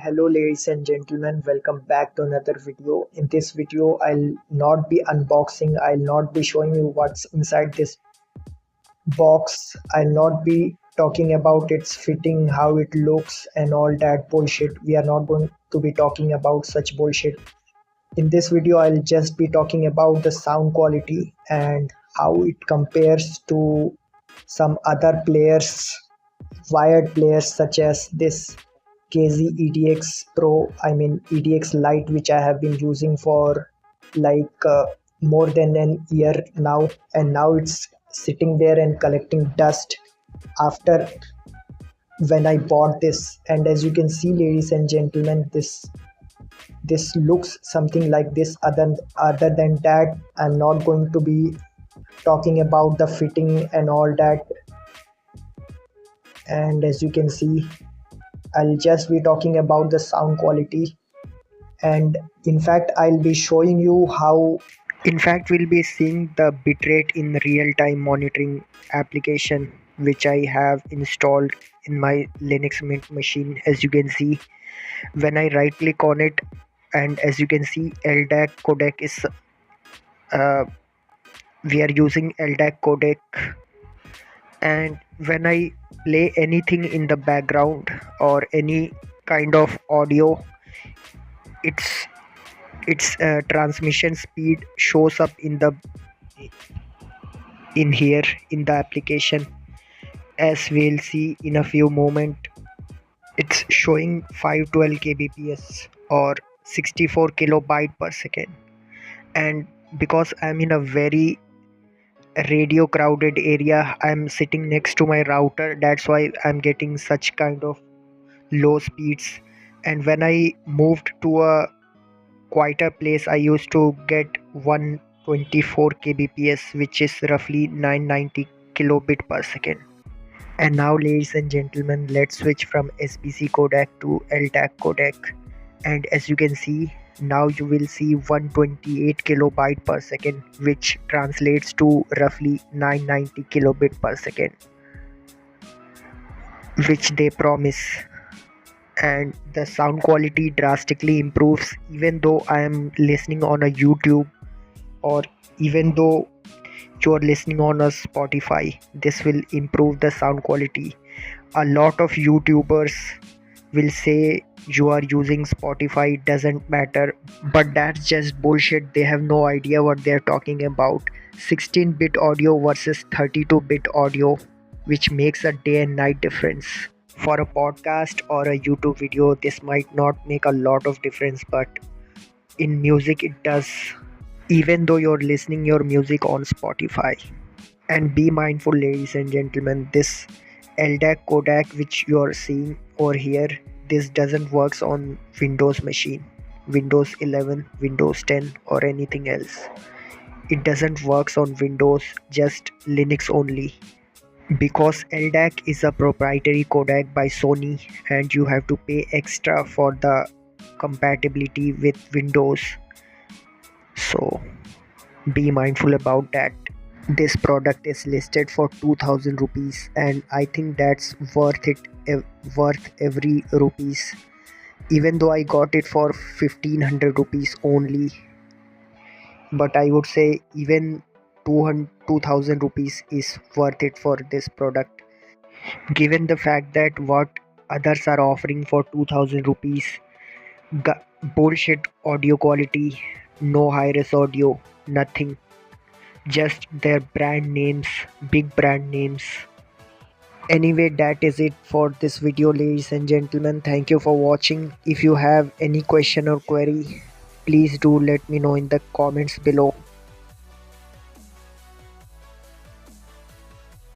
Hello ladies and gentlemen, welcome back to another video. In this video, I'll not be unboxing, I'll not be showing you what's inside this box. I'll not be talking about its fitting, how it looks and all that bullshit. We are not going to be talking about such bullshit. In this video, I'll just be talking about the sound quality and how it compares to some other players, wired players such as this KZ EDX Pro, I mean EDX Lite, which I have been using for like more than an year now, and now it's sitting there and collecting dust after when I bought this. And as you can see, ladies and gentlemen, this looks something like this. Other than that, I'm not going to be talking about the fitting and all that. And as you can see, I'll just be talking about the sound quality, and in fact I'll be showing you how we'll be seeing the bitrate in real time monitoring application which I have installed in my Linux Mint machine. As you can see, when I right click on it, and as you can see, LDAC codec is uh, we are using LDAC codec, and when I play anything in the background or any kind of audio, its transmission speed shows up in here in the application. As we'll see in a few moment, it's showing 512 kbps or 64 kilobyte per second. And because I'm in a very radio crowded area, I'm sitting next to my router, that's why I'm getting such kind of low speeds. And when I moved to a quieter place, I used to get 124 kbps, which is roughly 990 kilobit per second. And now, ladies and gentlemen, let's switch from SBC codec to LDAC codec. And as you can see, now you will see 128 kilobyte per second, which translates to roughly 990 kilobit per second, which they promise. And the sound quality drastically improves even though I am listening on a YouTube, or even though you're listening on a Spotify. This will improve the sound quality. A lot of YouTubers will say you are using Spotify, it doesn't matter, but that's just bullshit. They have no idea what they're talking about. 16-bit audio versus 32-bit audio, which makes a day and night difference. For a podcast or a YouTube video, this might not make a lot of difference, but in music it does, even though you're listening your music on Spotify. And be mindful, ladies and gentlemen, this LDAC codec which you're seeing over here, this doesn't works on Windows machine, Windows 11, Windows 10 or anything else. It doesn't works on Windows, just Linux only. Because LDAC is a proprietary codec by Sony, and you have to pay extra for the compatibility with Windows. So be mindful about that. This product is listed for 2000 rupees, and I think that's worth it, worth every rupees. Even though I got it for 1500 rupees only, but I would say even 2000 rupees is worth it for this product, given the fact that what others are offering for 2000 rupees, bullshit audio quality, no high-res audio, nothing, just their brand names, big brand names. Anyway, that is it for this video, ladies and gentlemen. Thank you for watching. If you have any question or query, please do let me know in the comments below.